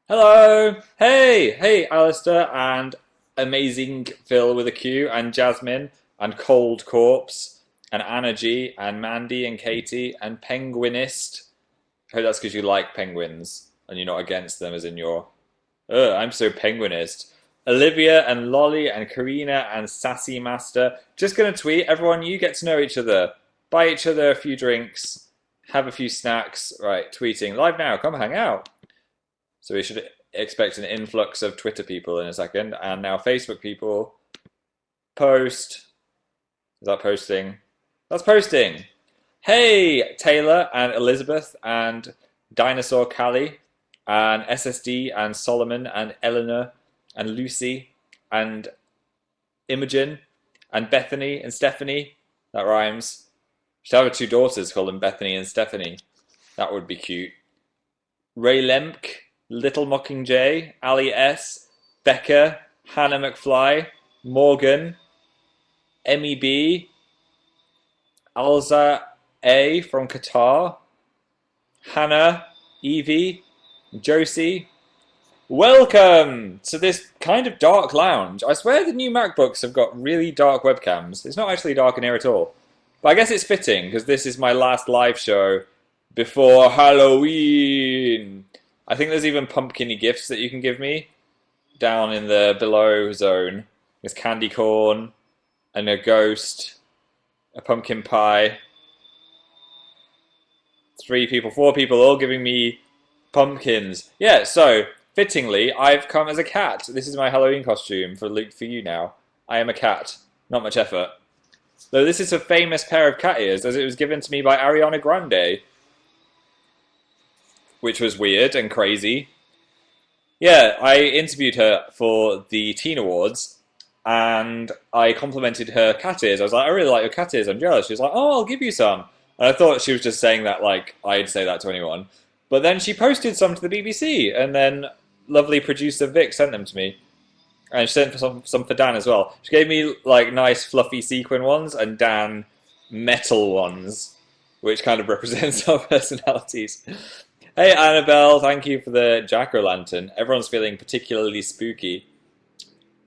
Hello! Hey, Alistair, and amazing Phil with a Q, and Jasmine, and Cold Corpse, and Anna G, and Mandy, and Katie, and Penguinist. I hope that's because you like penguins, and you're not against them, as in you're, I'm so penguinist. Olivia, and Lolly, and Karina, and Sassy Master. Just gonna tweet, everyone, you get to know each other. Buy each other a few drinks, have a few snacks. Right, tweeting. Live now, come hang out. So we should expect an influx of Twitter people in a second. And now Facebook people. Post. Is that posting? That's posting. Hey, Taylor and Elizabeth and Dinosaur Callie and SSD and Solomon and Eleanor and Lucy and Imogen and Bethany and Stephanie. That rhymes. Should have two daughters call them Bethany and Stephanie. That would be cute. Ray Lemk, Little Mockingjay, Ali S, Becca, Hannah McFly, Morgan, Emmy B, Alza A from Qatar, Hannah, Evie, Josie. Welcome to this kind of dark lounge. I swear the new MacBooks have got really dark webcams. It's not actually dark in here at all. But I guess it's fitting because this is my last live show before Halloween. I think there's even pumpkin-y gifts that you can give me down in the below zone. There's candy corn and a ghost, a pumpkin pie. 3 people, 4 people all giving me pumpkins. Yeah, so fittingly, I've come as a cat. This is my Halloween costume for you now. I am a cat. Not much effort. Though this is a famous pair of cat ears as it was given to me by Ariana Grande, which was weird and crazy. Yeah, I interviewed her for the Teen Awards, and I complimented her cat ears. I was like, I really like your cat ears, I'm jealous. She was like, oh, I'll give you some. And I thought she was just saying that like I'd say that to anyone. But then she posted some to the BBC, and then lovely producer Vic sent them to me. And she sent some for Dan as well. She gave me like nice fluffy sequin ones, and Dan metal ones, which kind of represents our personalities. Hey Annabelle, thank you for the jack-o'-lantern. Everyone's feeling particularly spooky.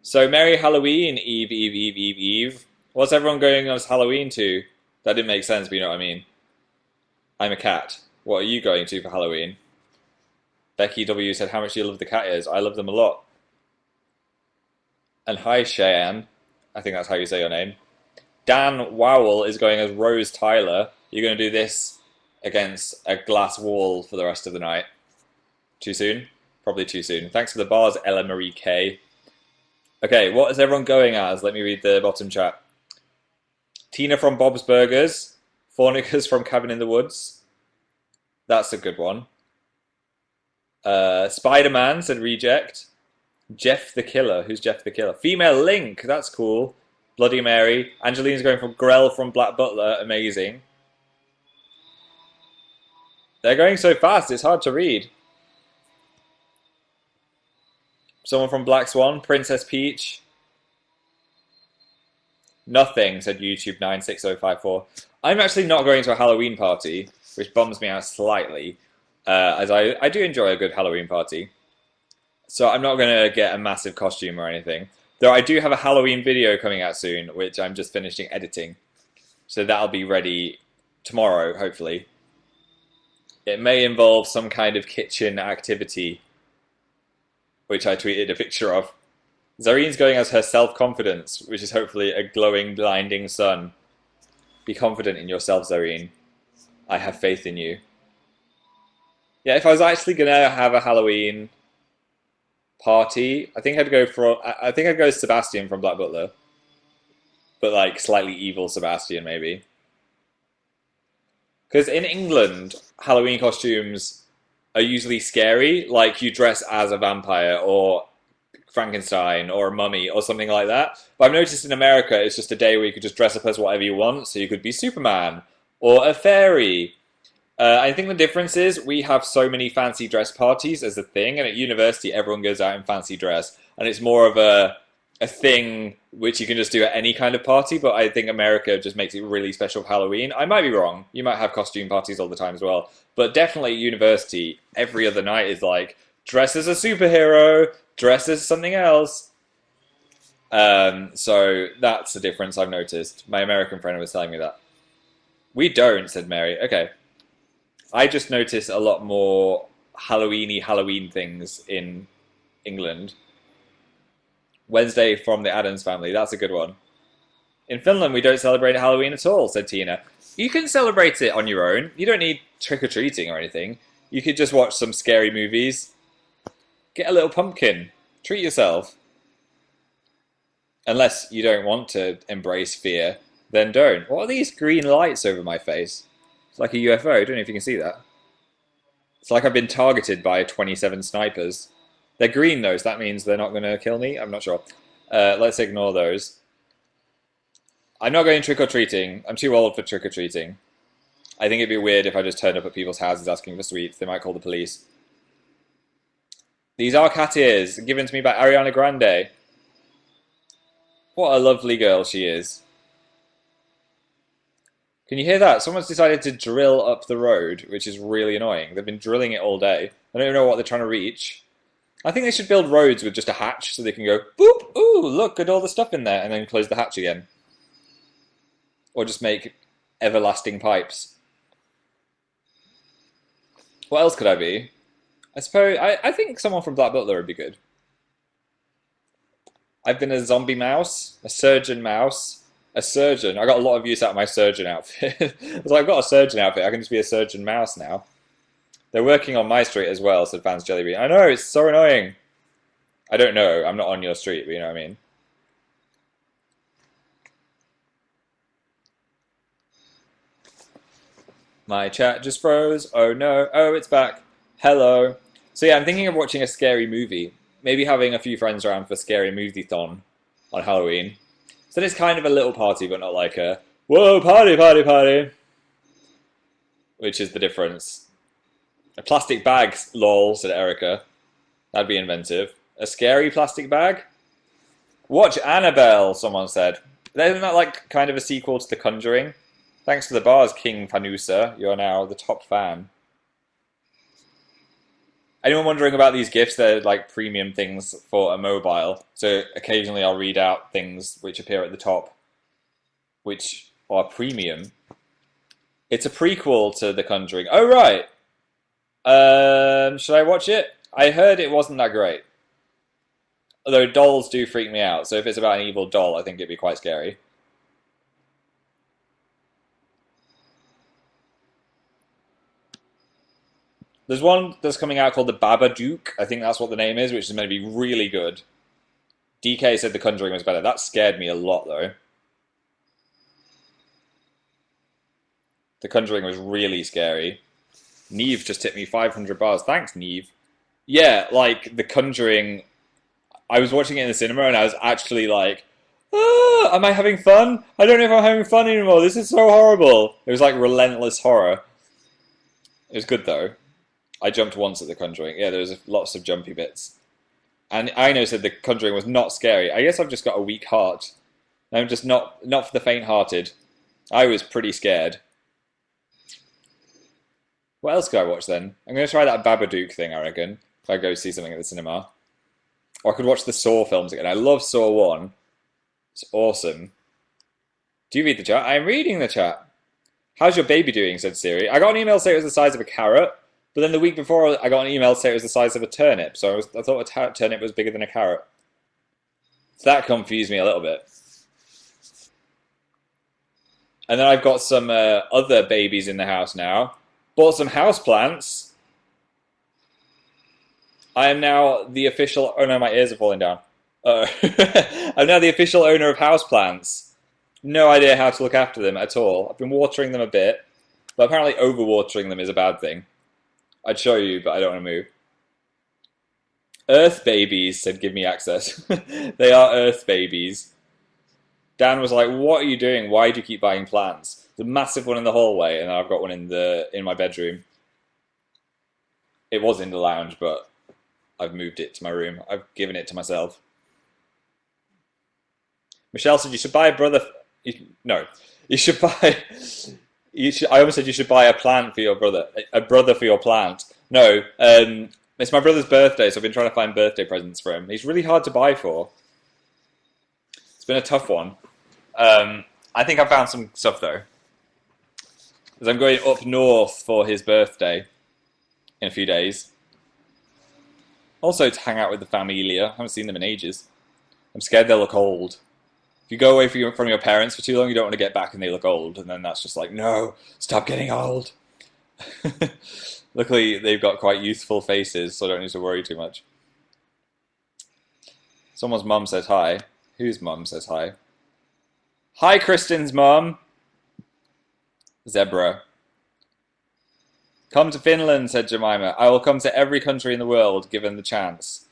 So Merry Halloween, Eve. What's everyone going on as Halloween to? That didn't make sense, but you know what I mean. I'm a cat. What are you going to for Halloween? Becky W said, how much do you love the cat ears? I love them a lot. And hi Cheyenne. I think that's how you say your name. Dan Wowell is going as Rose Tyler. You're going to do this against a glass wall for the rest of the night. Too soon? Probably too soon. Thanks for the bars, Ella Marie K. Okay, what is everyone going as? Let me read the bottom chat. Tina from Bob's Burgers. Fornicas from Cabin in the Woods. That's a good one. Spider-Man said reject. Jeff the Killer. Who's Jeff the Killer? Female Link. That's cool. Bloody Mary. Angelina's going from Grell from Black Butler. Amazing. They're going so fast, it's hard to read. Someone from Black Swan, Princess Peach. Nothing, said YouTube 96054. I'm actually not going to a Halloween party, which bums me out slightly, as I do enjoy a good Halloween party. So I'm not going to get a massive costume or anything. Though I do have a Halloween video coming out soon, which I'm just finishing editing. So that'll be ready tomorrow, hopefully. It may involve some kind of kitchen activity, which I tweeted a picture of. Zareen's going as her self-confidence, which is hopefully a glowing, blinding sun. Be confident in yourself, Zareen. I have faith in you. Yeah, if I was actually going to have a Halloween party, I think I'd go as Sebastian from Black Butler. But like slightly evil Sebastian, maybe. Because in England, Halloween costumes are usually scary, like you dress as a vampire or Frankenstein or a mummy or something like that. But I've noticed in America, it's just a day where you could just dress up as whatever you want. So you could be Superman or a fairy. I think the difference is we have so many fancy dress parties as a thing, and at university, everyone goes out in fancy dress, and it's more of a thing which you can just do at any kind of party, but I think America just makes it really special for Halloween. I might be wrong. You might have costume parties all the time as well. But definitely at university, every other night is like dress as a superhero, dress as something else. So that's the difference I've noticed. My American friend was telling me that. We don't, said Mary. Okay. I just noticed a lot more Halloween-y Halloween things in England. Wednesday from the Addams Family, that's a good one. In Finland, we don't celebrate Halloween at all, said Tina. You can celebrate it on your own. You don't need trick-or-treating or anything. You could just watch some scary movies. Get a little pumpkin. Treat yourself. Unless you don't want to embrace fear, then don't. What are these green lights over my face? It's like a UFO. I don't know if you can see that. It's like I've been targeted by 27 snipers. They're green, though, so that means they're not going to kill me? I'm not sure. Let's ignore those. I'm not going trick-or-treating. I'm too old for trick-or-treating. I think it'd be weird if I just turned up at people's houses asking for sweets. They might call the police. These are cat ears, given to me by Ariana Grande. What a lovely girl she is. Can you hear that? Someone's decided to drill up the road, which is really annoying. They've been drilling it all day. I don't even know what they're trying to reach. I think they should build roads with just a hatch so they can go, boop, ooh, look at all the stuff in there, and then close the hatch again. Or just make everlasting pipes. What else could I be? I suppose, I think someone from Black Butler would be good. I've been a zombie mouse, a surgeon mouse, a surgeon. I got a lot of use out of my surgeon outfit. I was like, I've got a surgeon outfit, I can just be a surgeon mouse now. They're working on my street as well, said Vance Jellybean. I know, it's so annoying. I don't know, I'm not on your street, but you know what I mean. My chat just froze. Oh no. Oh, it's back. Hello. So yeah, I'm thinking of watching a scary movie. Maybe having a few friends around for scary movie-thon on Halloween. So it's kind of a little party, but not like a, whoa, party, party, party. Which is the difference. A plastic bag, lol, said Erica. That'd be inventive. A scary plastic bag? Watch Annabelle, someone said. Isn't that like kind of a sequel to The Conjuring? Thanks for the bars, King Fanusa. You're now the top fan. Anyone wondering about these gifts? They're like premium things for a mobile. So occasionally I'll read out things which appear at the top, which are premium. It's a prequel to The Conjuring. Oh, right. Should I watch it? I heard it wasn't that great. Although dolls do freak me out. So if it's about an evil doll, I think it'd be quite scary. There's one that's coming out called The Babadook. I think that's what the name is, which is meant to be really good. DK said The Conjuring was better. That scared me a lot, though. The Conjuring was really scary. Neve just hit me 500 bars. Thanks, Neve. Yeah, like, The Conjuring... I was watching it in the cinema and I was actually like, am I having fun? I don't know if I'm having fun anymore. This is so horrible. It was like relentless horror. It was good, though. I jumped once at The Conjuring. Yeah, there was lots of jumpy bits. And Aino said The Conjuring was not scary. I guess I've just got a weak heart. I'm just not for the faint-hearted. I was pretty scared. What else could I watch then? I'm going to try that Babadook thing, I reckon, if I go see something at the cinema. Or I could watch the Saw films again. I love Saw 1. It's awesome. Do you read the chat? I'm reading the chat. How's your baby doing, said Siri. I got an email saying it was the size of a carrot. But then the week before, I got an email saying it was the size of a turnip. So I thought a turnip was bigger than a carrot. So that confused me a little bit. And then I've got some other babies in the house now. Bought some houseplants. I am now the official... Oh no, my ears are falling down. I'm now the official owner of houseplants. No idea how to look after them at all. I've been watering them a bit. But apparently overwatering them is a bad thing. I'd show you, but I don't want to move. Earth babies said, give me access. They are earth babies. Dan was like, what are you doing? Why do you keep buying plants? There's a massive one in the hallway, and I've got one in my bedroom. It was in the lounge, but I've moved it to my room. I've given it to myself. Michelle said you should buy a brother... No. You should buy... I almost said you should buy a plant for your brother. A brother for your plant. No. It's my brother's birthday, so I've been trying to find birthday presents for him. He's really hard to buy for. It's been a tough one. I think I found some stuff though. Because I'm going up north for his birthday in a few days. Also to hang out with the familia. I haven't seen them in ages. I'm scared they'll look old. If you go away from your parents for too long, you don't want to get back and they look old. And then that's just like, no, stop getting old. Luckily, they've got quite youthful faces, so I don't need to worry too much. Someone's mum says hi. Whose mum says hi? Hi, Kristen's mum. Zebra. Come to Finland, said Jemima. I will come to every country in the world, given the chance.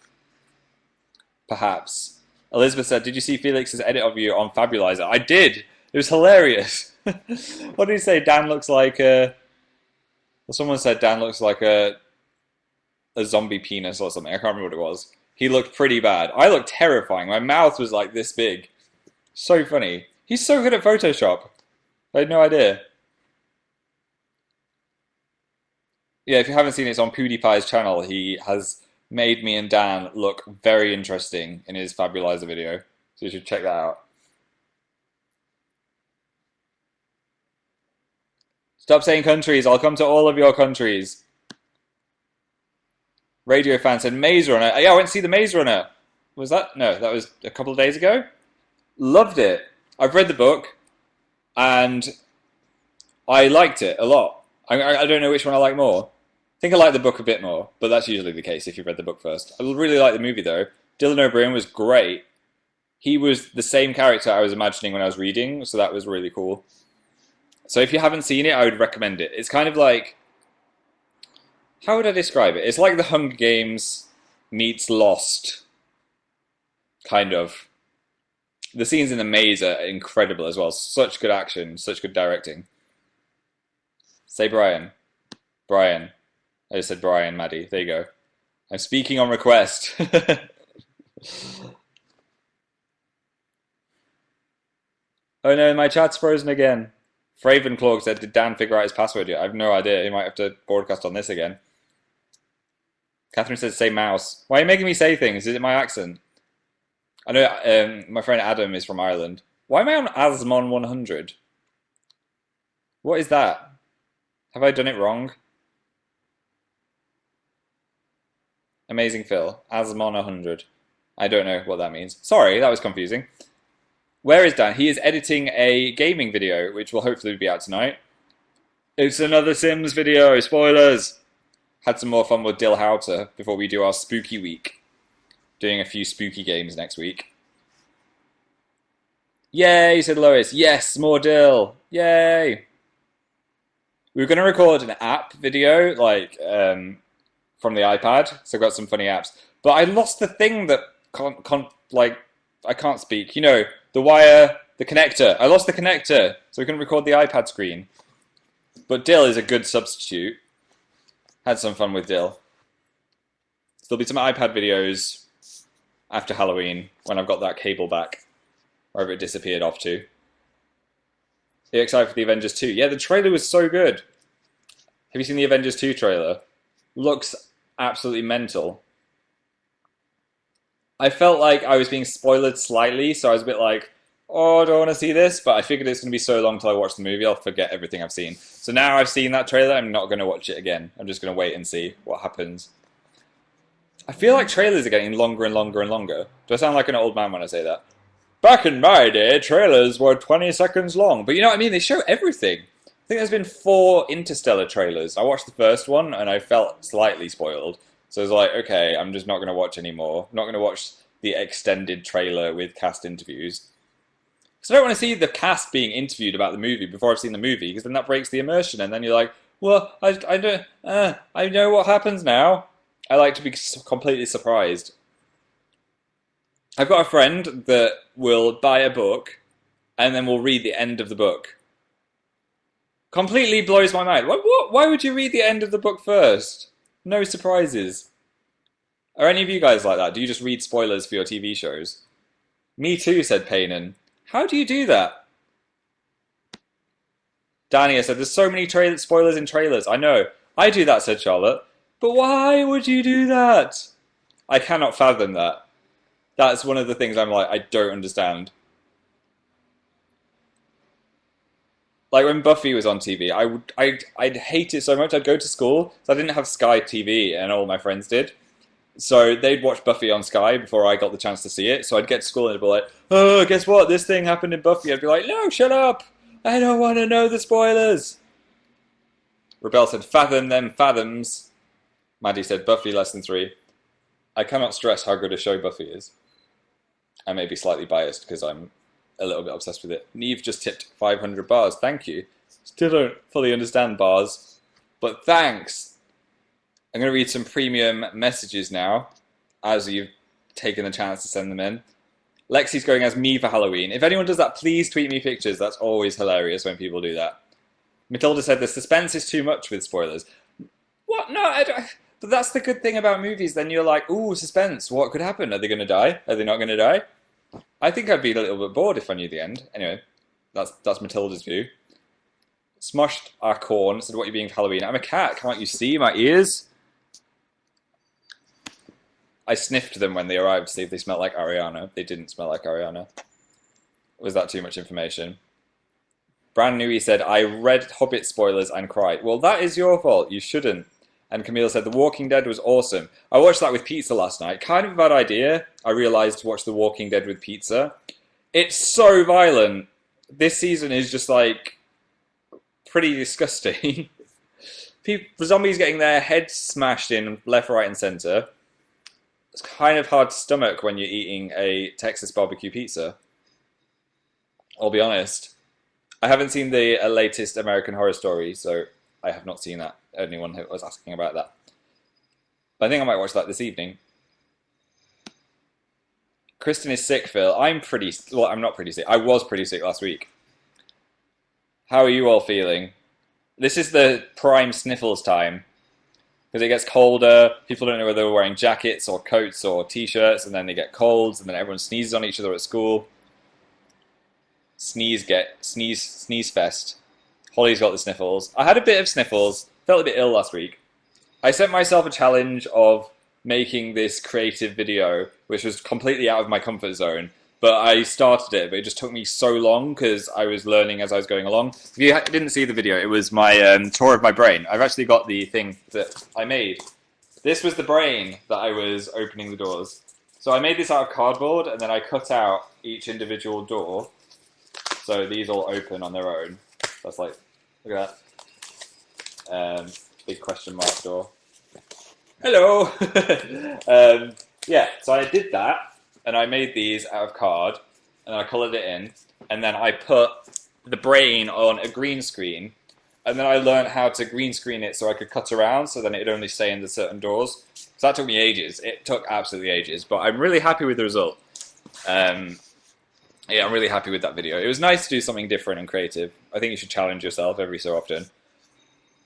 Perhaps. Elizabeth said, did you see Felix's edit of you on Fabulizer? I did. It was hilarious. What did he say? Dan looks like a... Well, someone said Dan looks like a zombie penis or something. I can't remember what it was. He looked pretty bad. I looked terrifying. My mouth was like this big. So funny. He's so good at Photoshop. I had no idea. Yeah, if you haven't seen it, it's on PewDiePie's channel. He has made me and Dan look very interesting in his Fabulizer video. So you should check that out. Stop saying countries. I'll come to all of your countries. Radio fan said Maze Runner. Yeah, I went to see the Maze Runner. Was that? No, that was a couple of days ago. Loved it. I've read the book, and I liked it a lot. I don't know which one I like more. I think I like the book a bit more, but that's usually the case if you've read the book first. I really like the movie, though. Dylan O'Brien was great. He was the same character I was imagining when I was reading, so that was really cool. So if you haven't seen it, I would recommend it. It's kind of like... How would I describe it? It's like The Hunger Games meets Lost. Kind of. The scenes in the maze are incredible as well. Such good action, such good directing. Say Brian. Brian. I just said Brian, Maddie. There you go. I'm speaking on request. Oh no, my chat's frozen again. Fravenclaw said, did Dan figure out his password yet? I have no idea. He might have to broadcast on this again. Catherine says, say mouse. Why are you making me say things? Is it my accent? I know my friend Adam is from Ireland. Why am I on Asmon 100? What is that? Have I done it wrong? Amazing Phil. Asmon 100. I don't know what that means. Sorry, that was confusing. Where is Dan? He is editing a gaming video, which will hopefully be out tonight. It's another Sims video. Spoilers! Had some more fun with Dill Houter before we do our spooky week. Doing a few spooky games next week. Yay, said Lois. Yes, more Dill. Yay! We were going to record an app video, like, from the iPad. So I've got some funny apps. But I lost the thing that, I can't speak. You know, the wire, the connector. I lost the connector, so we couldn't record the iPad screen. But Dill is a good substitute. Had some fun with Dill. So there'll be some iPad videos after Halloween when I've got that cable back, wherever it disappeared off to. Are you excited for the Avengers 2? Yeah, the trailer was so good. Have you seen the Avengers 2 trailer? Looks absolutely mental. I felt like I was being spoiled slightly, so I was a bit like, oh, I don't want to see this, but I figured it's going to be so long till I watch the movie, I'll forget everything I've seen. So now I've seen that trailer, I'm not going to watch it again. I'm just going to wait and see what happens. I feel like trailers are getting longer and longer and longer. Do I sound like an old man when I say that? Back in my day, trailers were 20 seconds long. But you know what I mean? They show everything. I think there's been 4 Interstellar trailers. I watched the first one, and I felt slightly spoiled. So I was like, okay, I'm just not going to watch anymore. I'm not going to watch the extended trailer with cast interviews. Because I don't want to see the cast being interviewed about the movie before I've seen the movie, because then that breaks the immersion, and then you're like, well, I know what happens now. I like to be completely surprised. I've got a friend that will buy a book, and then will read the end of the book. Completely blows my mind. Why would you read the end of the book first? No surprises. Are any of you guys like that? Do you just read spoilers for your TV shows? Me too, said Paynon. How do you do that? Dania said, there's so many spoilers in trailers. I know. I do that, said Charlotte. But why would you do that? I cannot fathom that. That's one of the things I'm like, I don't understand. Like when Buffy was on TV, I'd hate it so much. I'd go to school, so I didn't have Sky TV, and all my friends did. So they'd watch Buffy on Sky before I got the chance to see it. So I'd get to school and it'd be like, "Oh, guess what? This thing happened in Buffy." I'd be like, "No, shut up! I don't want to know the spoilers." Rebel said, "Fathom them fathoms." Maddie said, "Buffy lesson 3. I cannot stress how good a show Buffy is. I may be slightly biased because I'm a little bit obsessed with it." Neve just tipped 500 bars. Thank you. Still don't fully understand bars, but thanks. I'm going to read some premium messages now, as you've taken the chance to send them in. Lexi's going as me for Halloween. If anyone does that, please tweet me pictures. That's always hilarious when people do that. Matilda said the suspense is too much with spoilers. What? No, I don't. But that's the good thing about movies. Then you're like, ooh, suspense. What could happen? Are they going to die? Are they not going to die? I think I'd be a little bit bored if I knew the end. Anyway, that's Matilda's view. Smushed our corn said, "What are you being for Halloween?" I'm a cat. Can't you see my ears? I sniffed them when they arrived to see if they smelled like Ariana. They didn't smell like Ariana. Was that too much information? Brand New, he said, "I read Hobbit spoilers and cried." Well, that is your fault. You shouldn't. And Camille said, "The Walking Dead was awesome. I watched that with pizza last night." Kind of a bad idea, I realised, to watch The Walking Dead with pizza. It's so violent. This season is just like pretty disgusting. People, zombies getting their heads smashed in left, right, and centre. It's kind of hard to stomach when you're eating a Texas barbecue pizza. I'll be honest. I haven't seen the latest American Horror Story, so I have not seen that. Anyone who was asking about that. But I think I might watch that this evening. Kristen is sick, Phil. I'm not pretty sick. I was pretty sick last week. How are you all feeling? This is the prime sniffles time. Because it gets colder, people don't know whether they're wearing jackets or coats or t-shirts, and then they get colds, and then everyone sneezes on each other at school. Sneeze fest. Holly's got the sniffles. I had a bit of sniffles, felt a bit ill last week. I set myself a challenge of making this creative video, which was completely out of my comfort zone. But I started it, but it just took me so long because I was learning as I was going along. If you didn't see the video, it was my tour of my brain. I've actually got the thing that I made. This was the brain that I was opening the doors. So I made this out of cardboard, and then I cut out each individual door. So these all open on their own. That's like, look at that. Big question mark door. Hello! Yeah, so I did that. And I made these out of card, and I coloured it in, and then I put the brain on a green screen, and then I learned how to green screen it so I could cut around, so then it'd only stay in the certain doors. So that took me ages. It took absolutely ages, but I'm really happy with the result. Yeah, I'm really happy with that video. It was nice to do something different and creative. I think you should challenge yourself every so often.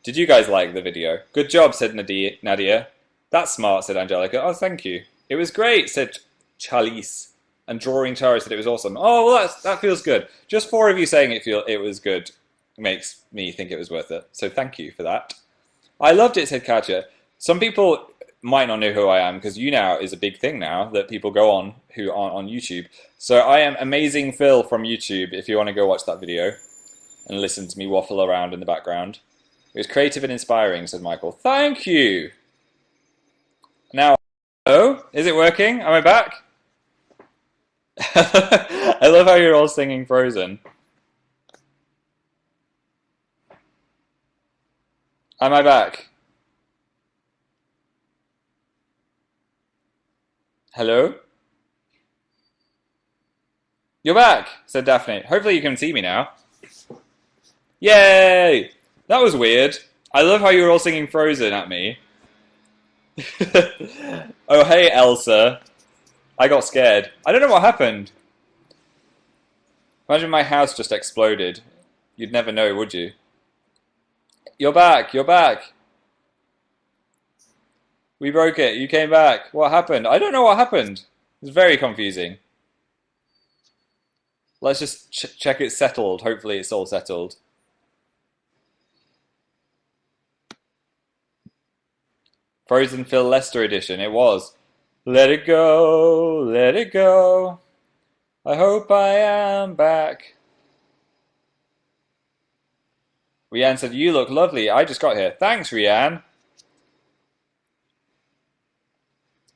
Did you guys like the video? Good job, said Nadia. That's smart, said Angelica. Oh, thank you. It was great, said Chalice. And Drawing Tara said it was awesome. Oh, well, that feels good. Just 4 of you saying it was good makes me think it was worth it. So thank you for that. I loved it, said Katja. Some people might not know who I am because Younow is a big thing now that people go on who aren't on YouTube. So I am Amazing Phil from YouTube if you want to go watch that video and listen to me waffle around in the background. It was creative and inspiring, said Michael. Thank you. Now, hello? Is it working? Am I back? I love how you're all singing Frozen. Am I back? Hello? You're back, said Daphne. Hopefully you can see me now. Yay! That was weird. I love how you're all singing Frozen at me. Oh, hey, Elsa. I got scared. I don't know what happened. Imagine my house just exploded. You'd never know, would you? You're back. You're back. We broke it. You came back. What happened? I don't know what happened. It's very confusing. Let's just check it's settled. Hopefully it's all settled. Frozen Phil Lester edition. It was. Let it go, let it go. I hope I am back. Rianne said, you look lovely. I just got here. Thanks, Rianne.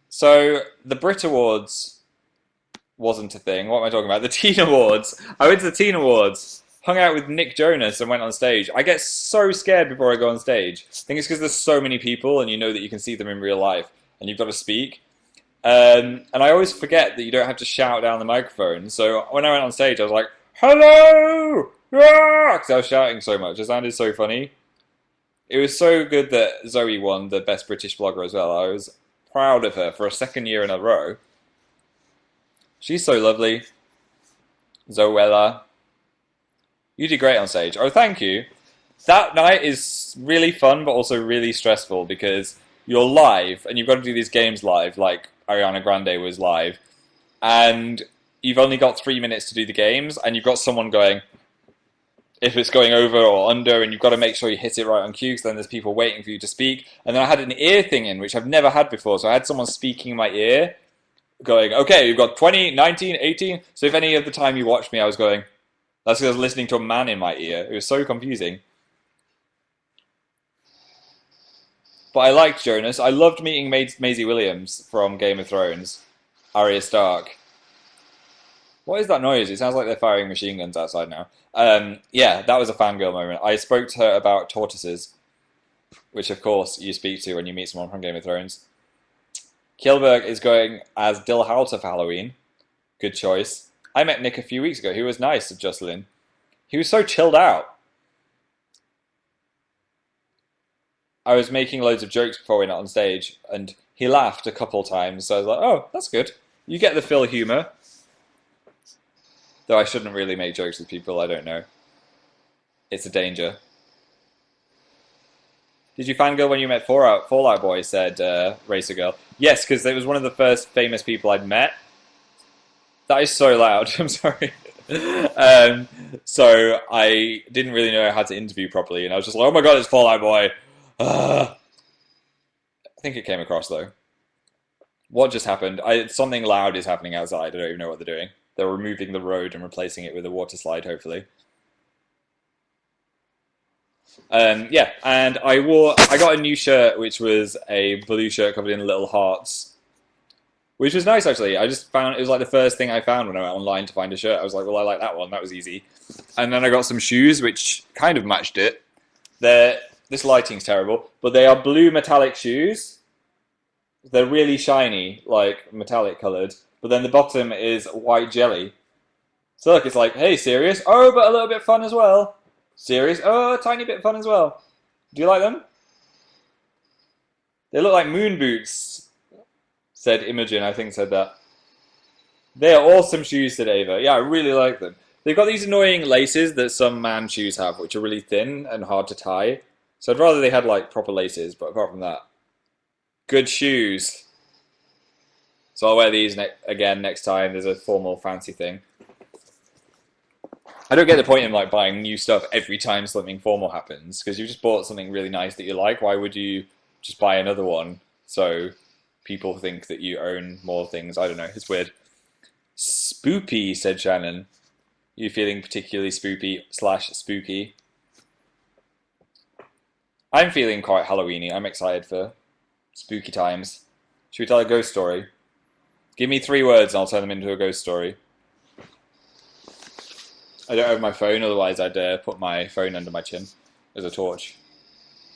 So, the Brit Awards wasn't a thing. What am I talking about? The Teen Awards. I went to the Teen Awards, hung out with Nick Jonas, and went on stage. I get so scared before I go on stage. I think it's because there's so many people, and you know that you can see them in real life, and you've got to speak. And I always forget that you don't have to shout down the microphone. So when I went on stage, I was like, hello! Because I was shouting so much. It sounded so funny. It was so good that Zoe won the Best British Blogger as well. I was proud of her for a second year in a row. She's so lovely. Zoella. You did great on stage. Oh, thank you. That night is really fun, but also really stressful because you're live and you've got to do these games live, like Ariana Grande was live. And you've only got 3 minutes to do the games, and you've got someone going, if it's going over or under, and you've got to make sure you hit it right on cue, because then there's people waiting for you to speak. And then I had an ear thing in, which I've never had before, so I had someone speaking in my ear, going, okay, you've got 20, 19, 18. So if any of the time you watched me, I was going, that's because I was listening to a man in my ear. It was so confusing. But I liked Jonas. I loved meeting Maisie Williams from Game of Thrones. Arya Stark. What is that noise? It sounds like they're firing machine guns outside now. Yeah, that was a fangirl moment. I spoke to her about tortoises, which of course you speak to when you meet someone from Game of Thrones. Kjellberg is going as Dill Halter for Halloween. Good choice. I met Nick a few weeks ago. He was nice, said Jocelyn. He was so chilled out. I was making loads of jokes before we went on stage, and he laughed a couple times, so I was like, oh, that's good. You get the Phil humour. Though I shouldn't really make jokes with people I don't know. It's a danger. Did you fangirl when you met Fallout Boy, said Racer Girl. Yes, because it was one of the first famous people I'd met. That is so loud, I'm sorry. So I didn't really know how to interview properly, and I was just like, oh my god, it's Fallout Boy. I think it came across, though. What just happened? Something loud is happening outside. I don't even know what they're doing. They're removing the road and replacing it with a water slide, hopefully. Yeah, and I got a new shirt, which was a blue shirt covered in little hearts, which was nice, actually. I just found, it was like the first thing I found when I went online to find a shirt. I was like, well, I like that one. That was easy. And then I got some shoes, which kind of matched it. This lighting's terrible, but they are blue metallic shoes. They're really shiny, like metallic coloured. But then the bottom is white jelly. So look, it's like, hey, serious? Oh, but a little bit fun as well. Serious? Oh, a tiny bit fun as well. Do you like them? They look like moon boots, said Imogen, I think said that. They are awesome shoes, said Ava. Yeah, I really like them. They've got these annoying laces that some man shoes have, which are really thin and hard to tie. So I'd rather they had like proper laces, but apart from that, good shoes. So I'll wear these again next time there's a formal fancy thing. I don't get the point in like buying new stuff every time something formal happens, because you just bought something really nice that you like. Why would you just buy another one so people think that you own more things? I don't know. It's weird. Spoopy, said Shannon. You feeling particularly spoopy/spooky? I'm feeling quite Halloweeny. I'm excited for spooky times. Should we tell a ghost story? Give me 3 words and I'll turn them into a ghost story. I don't have my phone, otherwise I'd put my phone under my chin as a torch.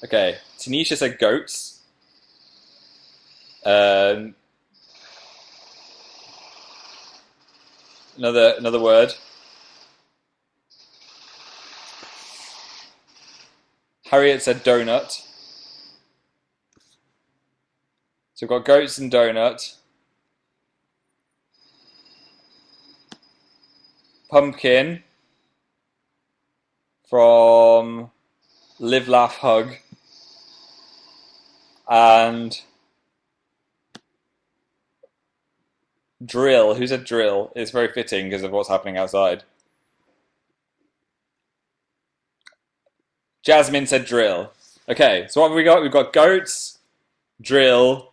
Okay, Tanisha said goats. Another word. Harriet said donut. So we've got goats and donut. Pumpkin from Live, Laugh, Hug. And drill. Who said drill? It's very fitting because of what's happening outside. Jasmine said drill. Okay, so what have we got? We've got goats, Drill.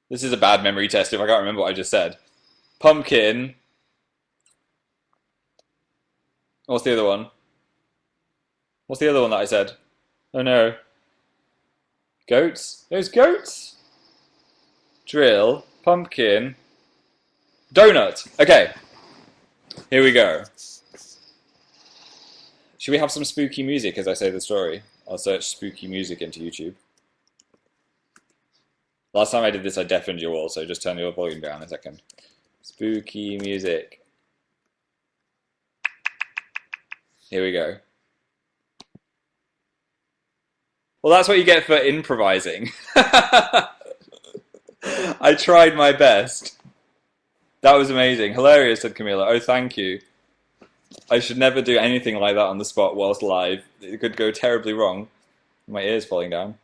This is a bad memory test if I can't remember what I just said. Pumpkin. What's the other one? What's the other one that I said? Oh no. Goats? Those goats? Drill. Pumpkin. Donut. Okay. Here we go. Should we have some spooky music as I say the story? I'll search spooky music into YouTube. Last time I did this, I deafened you all, so just turn your volume down a second. Spooky music. Here we go. Well, that's what you get for improvising. I tried my best. That was amazing. Hilarious, said Camilla. Oh, thank you. I should never do anything like that on the spot whilst live. It could go terribly wrong. My ear's falling down.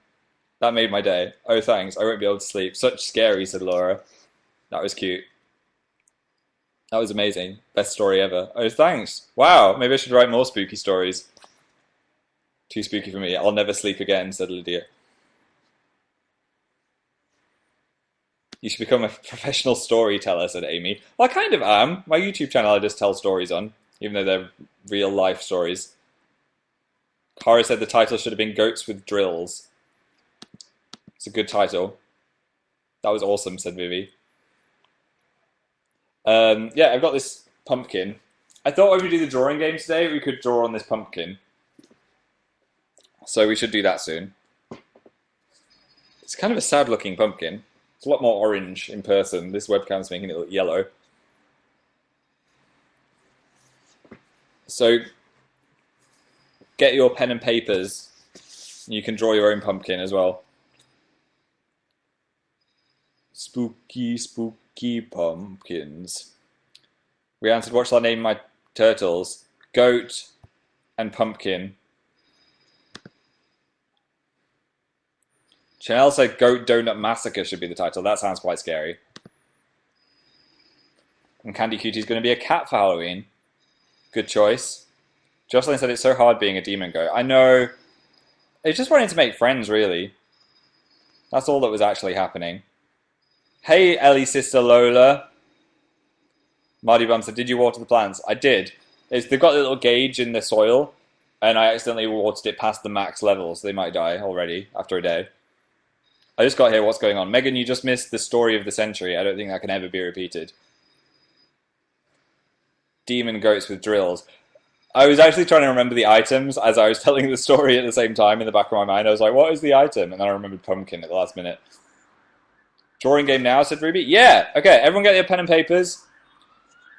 That made my day. Oh, thanks. I won't be able to sleep. Such scary, said Laura. That was cute. That was amazing. Best story ever. Oh, thanks. Wow, maybe I should write more spooky stories. Too spooky for me. I'll never sleep again, said Lydia. You should become a professional storyteller, said Amy. Well, I kind of am. My YouTube channel I just tell stories on, even though they're real life stories. Cara said the title should have been Goats with Drills. It's a good title. That was awesome, said Vivi. Yeah, I've got this pumpkin. I thought when we do the drawing game today, we could draw on this pumpkin. So we should do that soon. It's kind of a sad looking pumpkin. It's a lot more orange in person. This webcam's making it look yellow. So get your pen and papers. You can draw your own pumpkin as well. Spooky, spooky pumpkins. We answered, what shall I name my turtles? Goat and pumpkin. Chanel said Goat Donut Massacre should be the title. That sounds quite scary. And Candy Cutie's going to be a cat for Halloween. Good choice. Jocelyn said it's so hard being a demon goat. I know. It's just wanting to make friends, really. That's all that was actually happening. Hey, Ellie's sister Lola. Marty Bum said, did you water the plants? I did. They've got a little gauge in the soil, and I accidentally watered it past the max level, so they might die already after a day. I just got here, what's going on? Megan, you just missed the story of the century. I don't think that can ever be repeated. Demon goats with drills. I was actually trying to remember the items as I was telling the story at the same time in the back of my mind. I was like, what is the item? And then I remembered pumpkin at the last minute. Drawing game now, said Ruby. Yeah, okay, everyone get your pen and papers.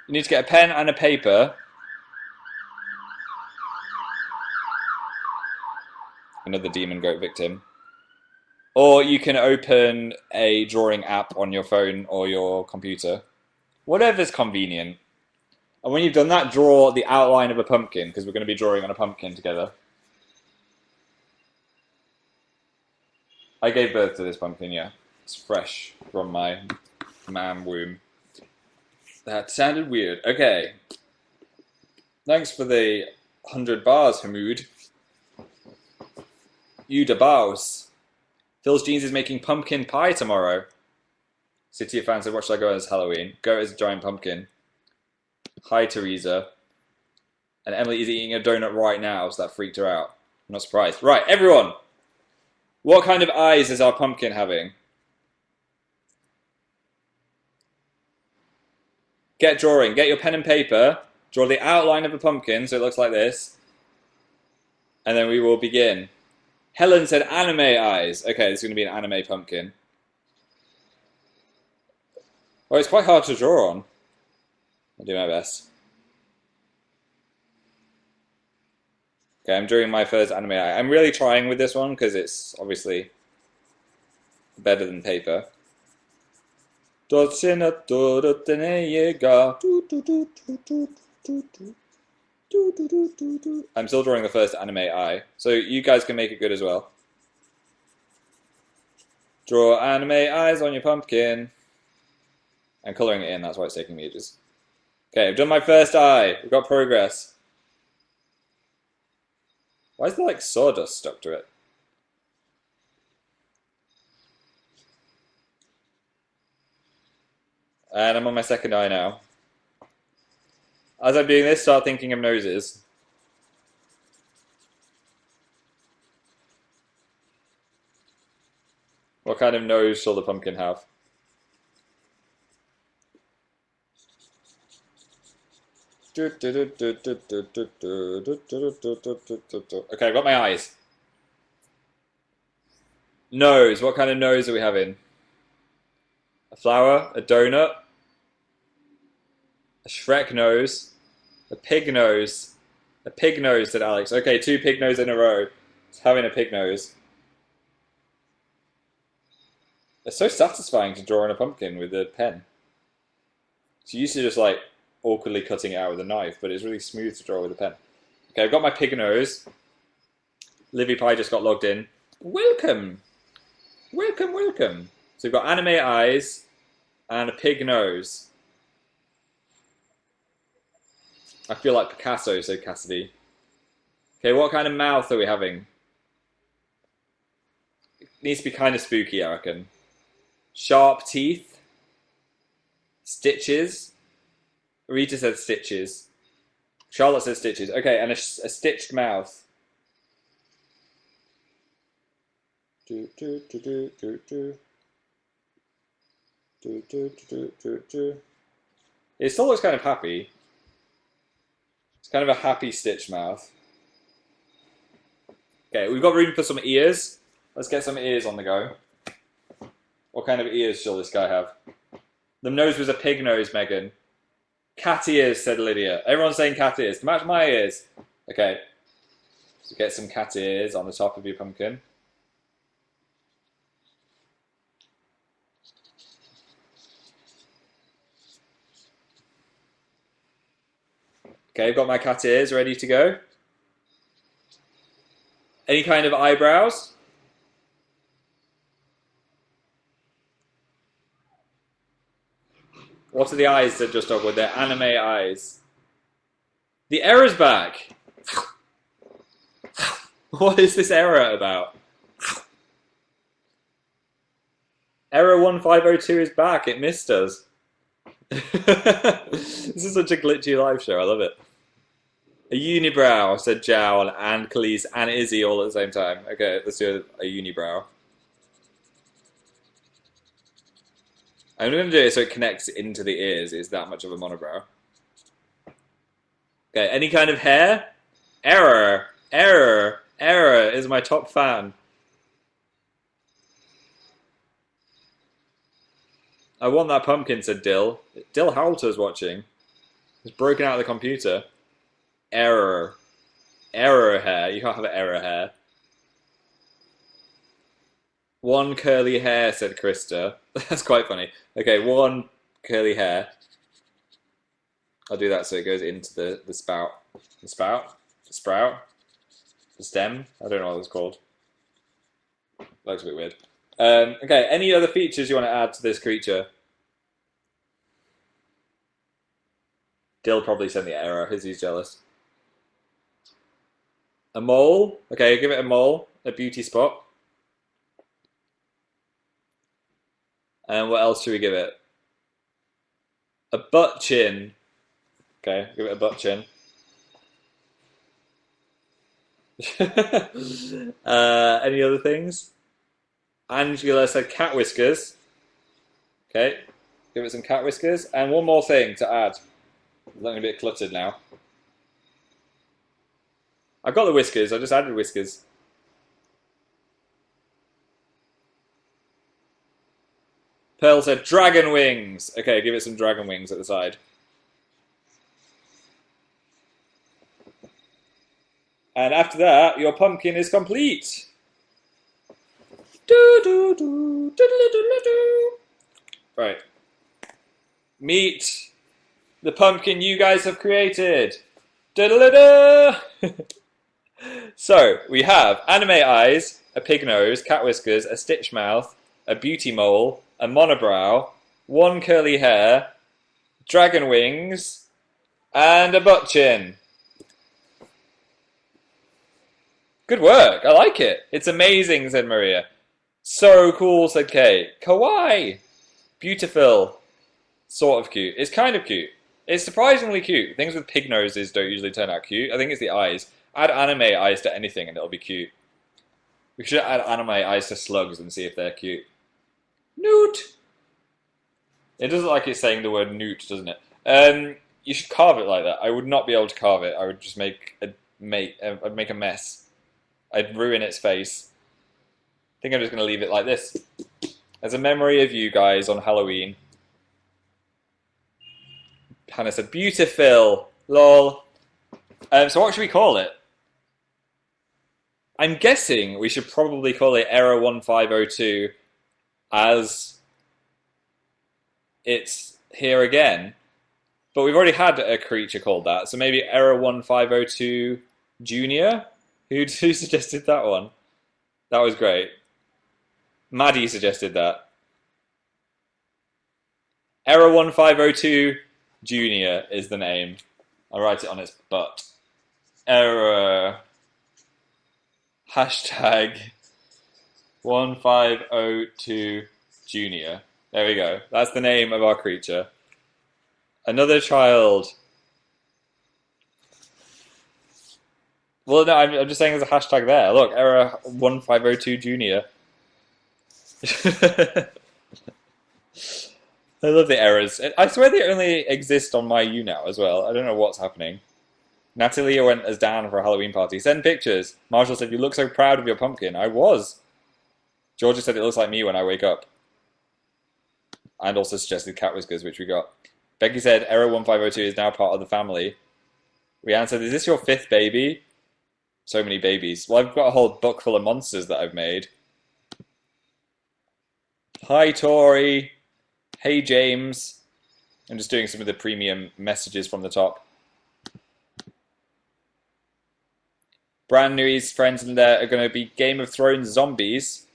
You need to get a pen and a paper. Another demon goat victim. Or you can open a drawing app on your phone or your computer. Whatever's convenient. And when you've done that, draw the outline of a pumpkin, because we're going to be drawing on a pumpkin together. I gave birth to this pumpkin, yeah. It's fresh from my man womb. That sounded weird. Okay. Thanks for the 100 bars, Hamoud. You da boss. Phil's Jeans is making pumpkin pie tomorrow. City of Fans said, what should I go as Halloween? Go as a giant pumpkin. Hi, Teresa. And Emily is eating a donut right now, so that freaked her out. I'm not surprised. Right, everyone. What kind of eyes is our pumpkin having? Get drawing. Get your pen and paper. Draw the outline of a pumpkin so it looks like this. And then we will begin. Helen said anime eyes. Okay, this is going to be an anime pumpkin. Well, it's quite hard to draw on. I'll do my best. Okay, I'm drawing my first anime eye. I'm really trying with this one because it's obviously better than paper. I'm still drawing the first anime eye, so you guys can make it good as well. Draw anime eyes on your pumpkin. I'm colouring it in, that's why it's taking me ages. Okay, I've done my first eye. We've got progress. Why is there like sawdust stuck to it? And I'm on my second eye now. As I'm doing this, start thinking of noses. What kind of nose shall the pumpkin have? Okay, I've got my eyes. Nose. What kind of nose are we having? A flower? A donut? A Shrek nose? A pig nose? A pig nose, said Alex. Okay, 2 pig nose in a row. It's having a pig nose. It's so satisfying to draw on a pumpkin with a pen. So you used to just like awkwardly cutting it out with a knife, but it's really smooth to draw with a pen. Okay, I've got my pig nose. Livy Pie just got logged in. Welcome! Welcome, welcome. So we've got anime eyes and a pig nose. I feel like Picasso, said Cassidy. Okay, what kind of mouth are we having? It needs to be kind of spooky, I reckon. Sharp teeth. Stitches. Rita said stitches. Charlotte said stitches. Okay, and a stitched mouth. It still looks kind of happy. It's kind of a happy stitched mouth. Okay, we've got room for some ears. Let's get some ears on the go. What kind of ears shall this guy have? The nose was a pig nose, Megan. Cat ears, said Lydia. Everyone's saying cat ears. To match my ears. Okay. So get some cat ears on the top of your pumpkin. Okay, I've got my cat ears ready to go. Any kind of eyebrows? What are the eyes that just talk with their anime eyes? The error's back! What is this error about? Error 1502 is back, it missed us. This is such a glitchy live show, I love it. A unibrow, said Jowl and Khalees and Izzy all at the same time. Okay, let's do a unibrow. I'm going to do it so it connects into the ears. It's that much of a monobrow. Okay, any kind of hair? Error, error, error is my top fan. I want that pumpkin, said Dill. Dill Halter's watching. He's broken out of the computer. Error. Error hair. You can't have error hair. One curly hair, said Krista. That's quite funny. Okay, one curly hair. I'll do that so it goes into the spout. The spout? The sprout? The stem? I don't know what it's called. Looks a bit weird. Okay, any other features you want to add to this creature? Dill probably sent the error because he's jealous. A mole? Okay, give it a mole. A beauty spot. And what else should we give it? A butt chin. Okay, give it a butt chin. Any other things? Angela said cat whiskers. Okay, give it some cat whiskers. And one more thing to add. I'm going to be a bit cluttered now. I've got the whiskers, I just added whiskers. Pearl said dragon wings. Okay, give it some dragon wings at the side. And after that, your pumpkin is complete. Right. Meet the pumpkin you guys have created. So, we have anime eyes, a pig nose, cat whiskers, a stitch mouth, a beauty mole, a monobrow, one curly hair, dragon wings, and a butt chin. Good work, I like it. It's amazing, said Maria. So cool, said Kay. Kawaii. Beautiful, Sort of cute. It's kind of cute. It's surprisingly cute. Things with pig noses don't usually turn out cute. I think it's the eyes. Add anime eyes to anything and it'll be cute. We should add anime eyes to slugs and see if they're cute. Newt! It doesn't like it's saying the word newt, doesn't it? You should carve it like that. I would not be able to carve it. I would just I'd make a mess. I'd ruin its face. I think I'm just going to leave it like this. As a memory of you guys on Halloween. Hannah said, beautiful. Lol. So what should we call it? I'm guessing we should probably call it Error 1502 as it's here again. But we've already had a creature called that, so maybe Error 1502 Junior? Who suggested that one? That was great. Maddie suggested that. Error 1502 Junior is the name. I'll write it on its butt. Error hashtag 1502 Junior. There we go. That's the name of our creature. Another child. Well, no, I'm just saying there's a hashtag there. Look, error 1502 Junior. I love the errors. I swear they only exist on my Younow as well. I don't know what's happening. Natalia went as Dan for a Halloween party. Send pictures. Marshall said, you look so proud of your pumpkin. I was. Georgia said it looks like me when I wake up. And also suggested cat whiskers, which we got. Becky said, Error 1502 is now part of the family. Rianne said, is this your 5th baby? So many babies. Well, I've got a whole book full of monsters that I've made. Hi, Tori. Hey, James. I'm just doing some of the premium messages from the top. Brand New's friends in there are going to be Game of Thrones zombies.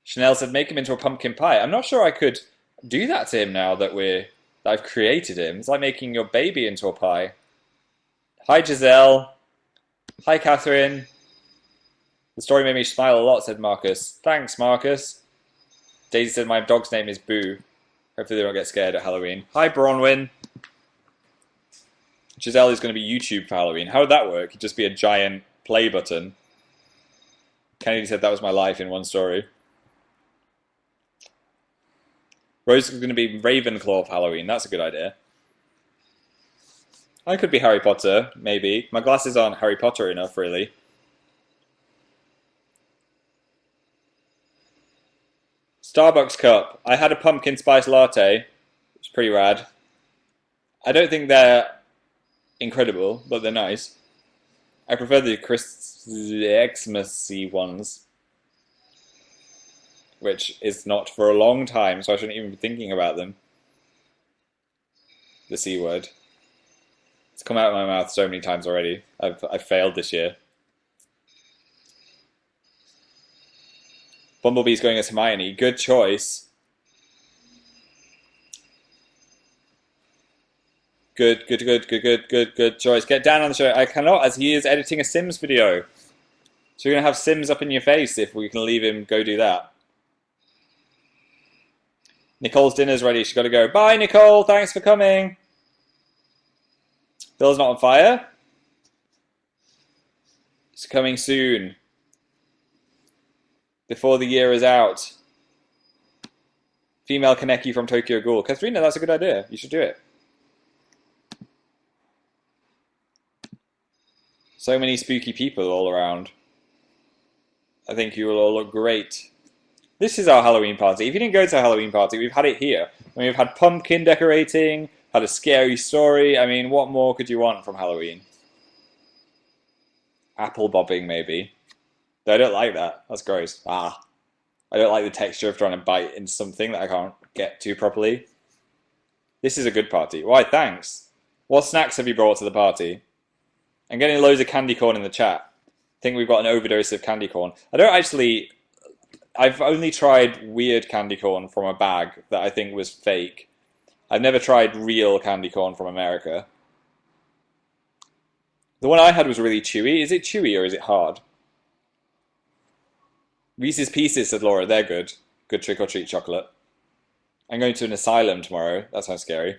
Chanel said, make him into a pumpkin pie. I'm not sure I could do that to him now that I've created him. It's like making your baby into a pie. Hi, Giselle. Hi, Catherine. The story made me smile a lot, said Marcus. Thanks, Marcus. Daisy said, my dog's name is Boo. Hopefully they don't get scared at Halloween. Hi, Bronwyn. Giselle is going to be YouTube for Halloween. How would that work? It'd just be a giant play button. Kennedy said that was my life in one story. Rose is going to be Ravenclaw for Halloween. That's a good idea. I could be Harry Potter, maybe. My glasses aren't Harry Potter enough, really. Starbucks cup. I had a pumpkin spice latte. It's pretty rad. I don't think they're incredible, but they're nice. I prefer the Xmas-y ones. Which is not for a long time, so I shouldn't even be thinking about them. The C word. It's come out of my mouth so many times already. I've failed this year. Bumblebee's going as Hermione. Good choice. Good choice. Get Dan on the show. I cannot, as he is editing a Sims video. So you're going to have Sims up in your face if we can leave him go do that. Nicole's dinner's ready. She's got to go. Bye, Nicole. Thanks for coming. Bill's not on fire. It's coming soon. Before the year is out. Female Kaneki from Tokyo Ghoul. Katharina, that's a good idea. You should do it. So many spooky people all around. I think you will all look great. This is our Halloween party. If you didn't go to a Halloween party, we've had it here. I mean, we've had pumpkin decorating, had a scary story. I mean, what more could you want from Halloween? Apple bobbing, maybe. Though I don't like that. That's gross. I don't like the texture of trying to bite into something that I can't get to properly. This is a good party. Why, thanks. What snacks have you brought to the party? I'm getting loads of candy corn in the chat. I think we've got an overdose of candy corn. I've only tried weird candy corn from a bag that I think was fake. I've never tried real candy corn from America. The one I had was really chewy. Is it chewy or is it hard? Reese's Pieces, said Laura. They're good. Good trick-or-treat chocolate. I'm going to an asylum tomorrow. That sounds scary.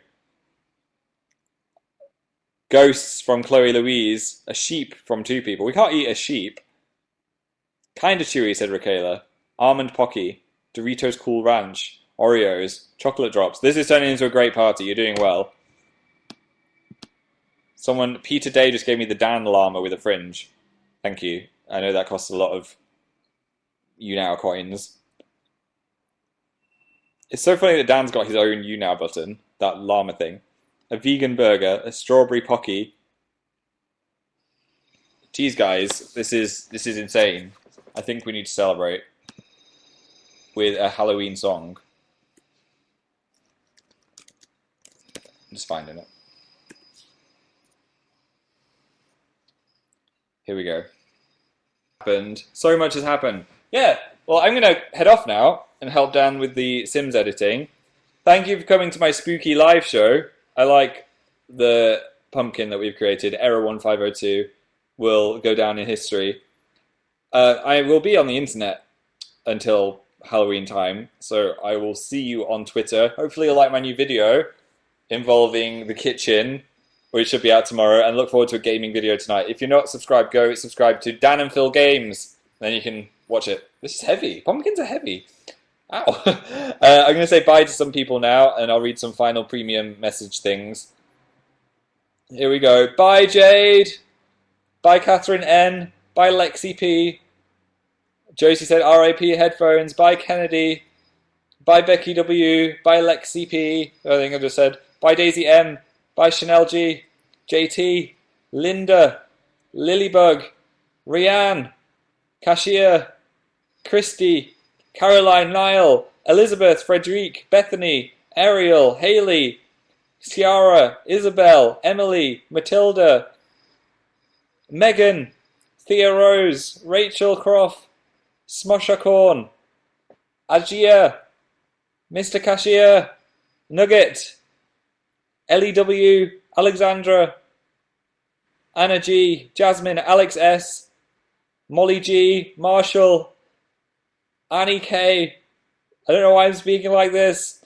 Ghosts from Chloe Louise. A sheep from two people. We can't eat a sheep. Kinda chewy, said Raquela. Almond Pocky. Doritos Cool Ranch. Oreos. Chocolate Drops. This is turning into a great party. You're doing well. Peter Day just gave me the Dan llama with a fringe. Thank you. I know that costs a lot of Younow coins. It's so funny that Dan's got his own Younow button. That llama thing. A vegan burger. A strawberry pocky. Geez, guys, this is insane. I think we need to celebrate with a Halloween song. I'm just finding it. Here we go. Happened. So much has happened. Yeah, well, I'm going to head off now and help Dan with the Sims editing. Thank you for coming to my spooky live show. I like the pumpkin that we've created. Error 1502 will go down in history. I will be on the internet until Halloween time, so I will see you on Twitter. Hopefully you'll like my new video involving the kitchen, which should be out tomorrow, and look forward to a gaming video tonight. If you're not subscribed, go subscribe to Dan and Phil Games. Then you can watch it. This is heavy. Pumpkins are heavy. Ow. I'm going to say bye to some people now, and I'll read some final premium message things. Here we go. Bye, Jade. Bye, Catherine N. Bye, Lexi P. Josie said RIP headphones. Bye, Kennedy. Bye, Becky W. Bye, Lexi P. I think I just said. Bye, Daisy M. Bye, Chanel G. JT. Linda. Lilybug. Rianne. Cashier. Christy. Caroline Niall. Elizabeth. Frederique. Bethany. Ariel. Haley. Ciara. Isabel. Emily. Matilda. Megan. Thea Rose. Rachel Croft. Smosher Corn. Ajia. Mr. Cashier. Nugget. Ellie W. Alexandra. Anna G. Jasmine. Alex S. Molly G. Marshall. Annie K. I don't know why I'm speaking like this.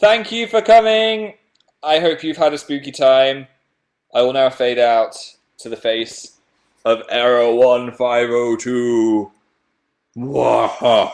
Thank you for coming. I hope you've had a spooky time. I will now fade out to the face of Error 1502. Mwahahahaha.